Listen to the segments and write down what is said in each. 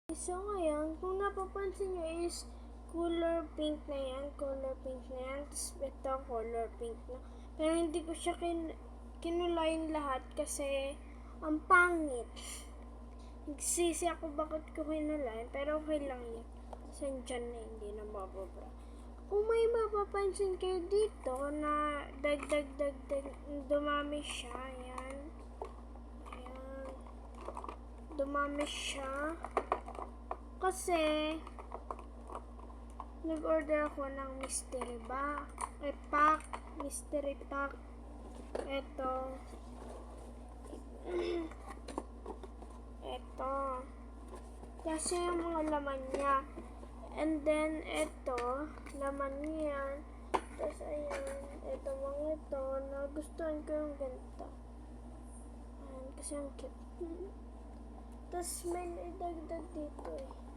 So, ngayon, kung napapansin nyo is color pink na yan. Tapos ito, color pink na. Pero hindi ko siya kinulayin lahat kasi ang pangit. Nagsisi ako bakit ko kinulayin, pero okay lang yan. Kasi dyan na hindi na mababra. Kung may mapapansin kayo dito na dagdag, dumami siya, yan. Ayan. Dumami siya. Kasi, nag-order ako ng mystery pack, mystery pack. Ito. Ito. Kasi yung mga laman niya. And then, ito, laman niya. Tapos, ayan, ito mga ito, nagustuhan ko yung ganito. Ayan, kasi ang cute. Tapos, may idagdag dito eh.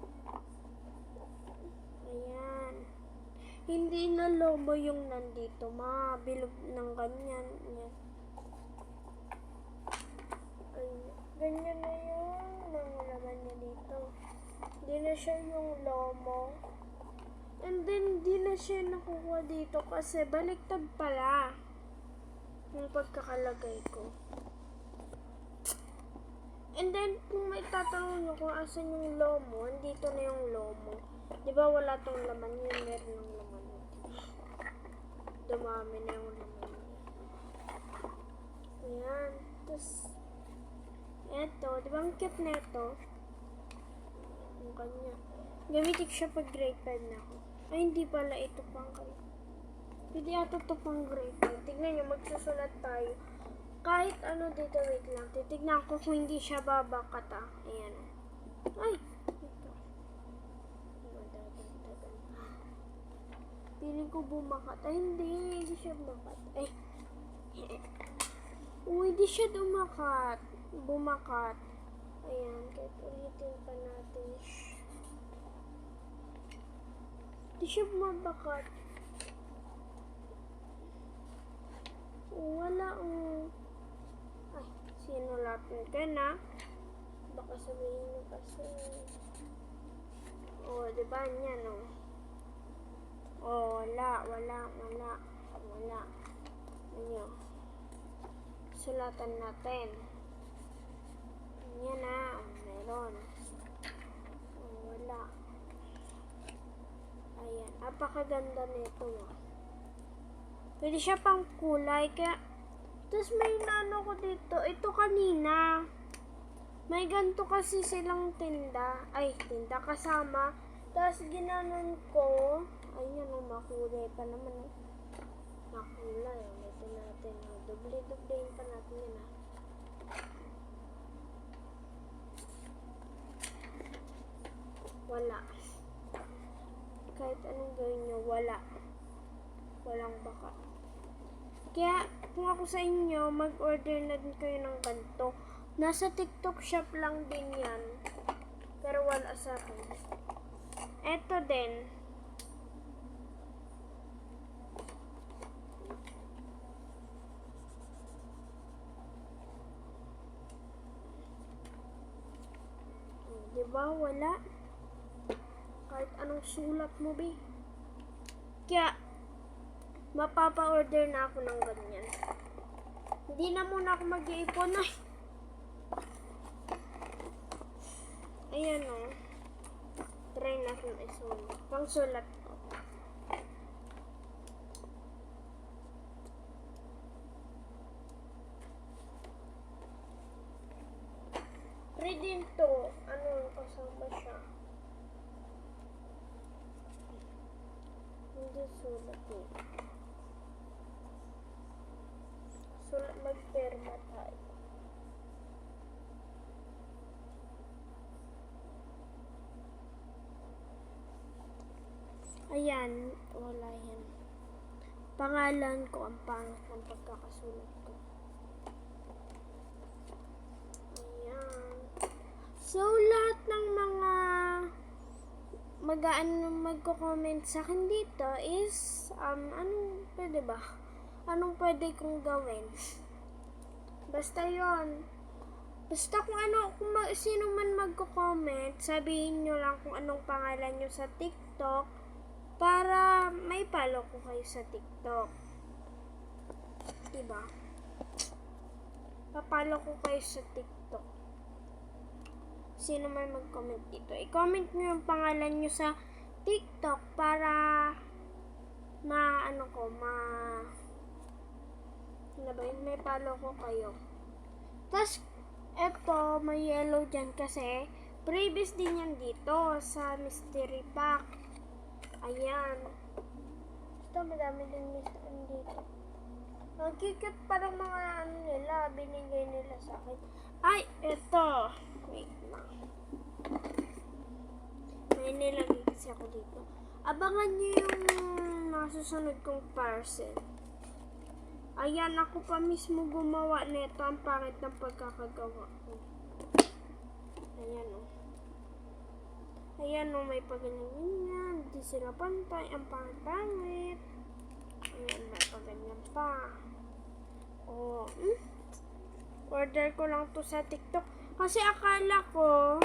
Ayan. Hindi na lomo yung nandito. Bilog ng ganyan. Ayan. Ayan. Ganyan na yung mga laman niya dito. Hindi na siya yung lomo. And then, hindi na siya nakukuha dito kasi baliktad pala yung pagkakalagay ko. And then, kung may tatanong nyo kung asan yung lomo, dito na yung lomo. Diba wala tong laman yun, meron ng laman yun. Dumami na yung laman yun. Ayan. Tapos, eto, diba ang cute na ito? Yung kanya. Gamitin ko siya pag grade 5 na ako. Ay, hindi pala ito pang grade. Hindi ito to pang grade 5. Tignan nyo, magsusulat tayo. Kahit ano dito, wait lang. Titignan ko kung hindi siya babakat ah. Ayan. Ay! Ito. Madagdagan. Piling ko bumakat. Ay, hindi. Hindi siya bumakat. Ay. Hindi siya bumakat. Ayan. Kahit ulitin pa natin. Hindi siya bumabakat. Wala ay, sinulatin ka na. Baka sabihin nyo kasi. Diba yan, wala. Ayan. Sulatan natin. Yan na, meron. Wala. Ayan, apakaganda nito. Pwede siya pang kulay, kaya tapos may nano ko dito. Ito kanina. May ganito kasi silang tinda kasama. Tapos ginanon ko. Ayun, makulay pa naman. Makulay. Ito natin. Doble-doblein pa natin yan. Wala. Kahit anong gawin nyo, wala. Walang baka. Kaya, kung ako sa inyo, mag-order na din kayo ng ganito. Nasa TikTok shop lang din yan. Pero wala sa akin. Eto din. Diba? Wala. Kahit anong sulat mo, be. Kaya, mapapa-order na ako ng ganyan. Hindi na muna ako mag-iipon ay. Ayan o. Try natin isulat. Pang sulat ko. Reading to. Ano kasama siya? Hindi sulat eh. Sulat, magperma tayo. Ayan, wala yan. Pangalan ko ang pangit ng pagkakasulat ko. Ayan. So, lahat ng mga magko-comment sa akin dito is, anong pwede ba? Anong pwede kong gawin? Basta yon. Basta sino man magko-comment, sabihin nyo lang kung anong pangalan nyo sa TikTok para may follow ko kayo sa TikTok. Diba? Papalo ko kayo sa TikTok. Sino man mag-comment dito. I-comment nyo yung pangalan nyo sa TikTok para may follow ko kayo. Tapos, eto, may yellow dyan kasi previous din yan dito sa mystery pack. Ayan. Ito, madami din mystery dito. Ang kikit parang mga nila, binigay nila sa akin. Ay, eto. Wait lang. May nilagay kasi ako dito. Abangan nyo yung mga susunod kong parcel. Ayan, ako pa mismo gumawa nito. Ang pangit ng pagkakagawa ko. Ayan o. Ayan o, may paganyan-ganyan. Hindi sila pantay. Ang pangit-pangit. Ayan, may paganyan pa. O, order ko lang to sa TikTok. Kasi akala ko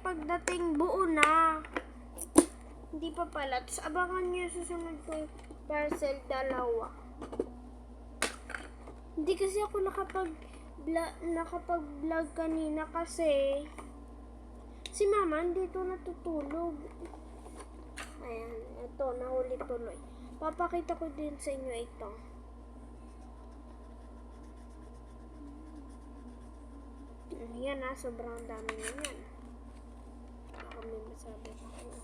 pagdating buo na. Hindi pa pala. Tapos abangan nyo yung susunod kong parcel, 2. Hindi kasi ako nakapag-vlog kanina kasi si mama dito natutulog. Ayan, ito, nahuli tuloy. Papakita ko din sa inyo ito. Ayan na, sobrang dami na yan. Baka may masabi sa kanya.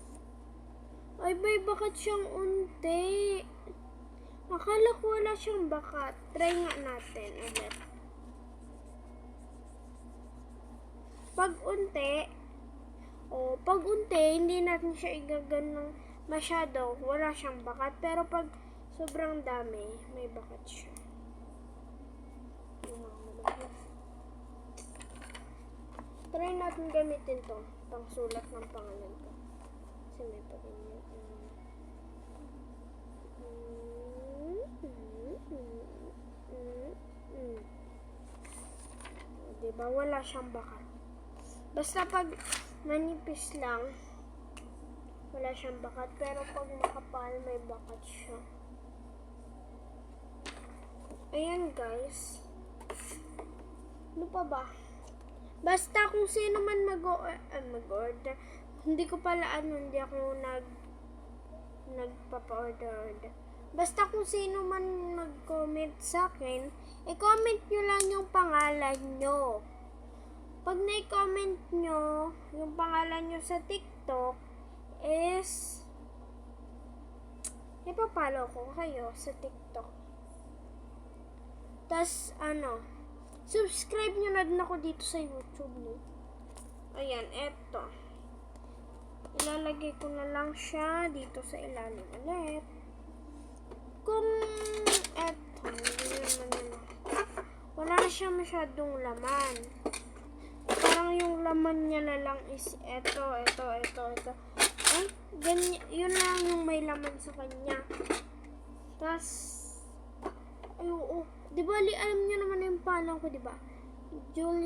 Ay, may bakat siyang unti. Akala ko wala siyang bakat. Try nga natin ulit. Pag unti, hindi natin siya igaganong masyado. Wala siyang bakat. Pero pag sobrang dami, may bakat siya. Try natin gamitin to. Pang sulat ng pangalan ko. Kasi may pagganyan. Diba? Wala siyang bakat. Basta pag manipis lang, wala siyang bakat. Pero pag makapal, may bakat siya. Ayan guys. Ano pa ba? Basta kung sino man mag-order, hindi ko pala hindi ako nagpapa-order. Basta kung sino man mag-comment sa akin, i-comment nyo lang yung pangalan nyo. Pag na-comment nyo yung pangalan nyo sa TikTok is ipapalo ko kayo sa TikTok. Tas subscribe nyo na din ako dito sa YouTube, no? Ayan, eto. Ilalagay ko na lang siya dito sa ilalim ulit. Kung eto, wala na siya masyadong laman. Parang yung laman niya na lang is eto. Ay, ganyan, yun lang yung may laman sa kanya. Tas, ay, oo. Diba, alam nyo naman yung pangalan ko, diba? Julia.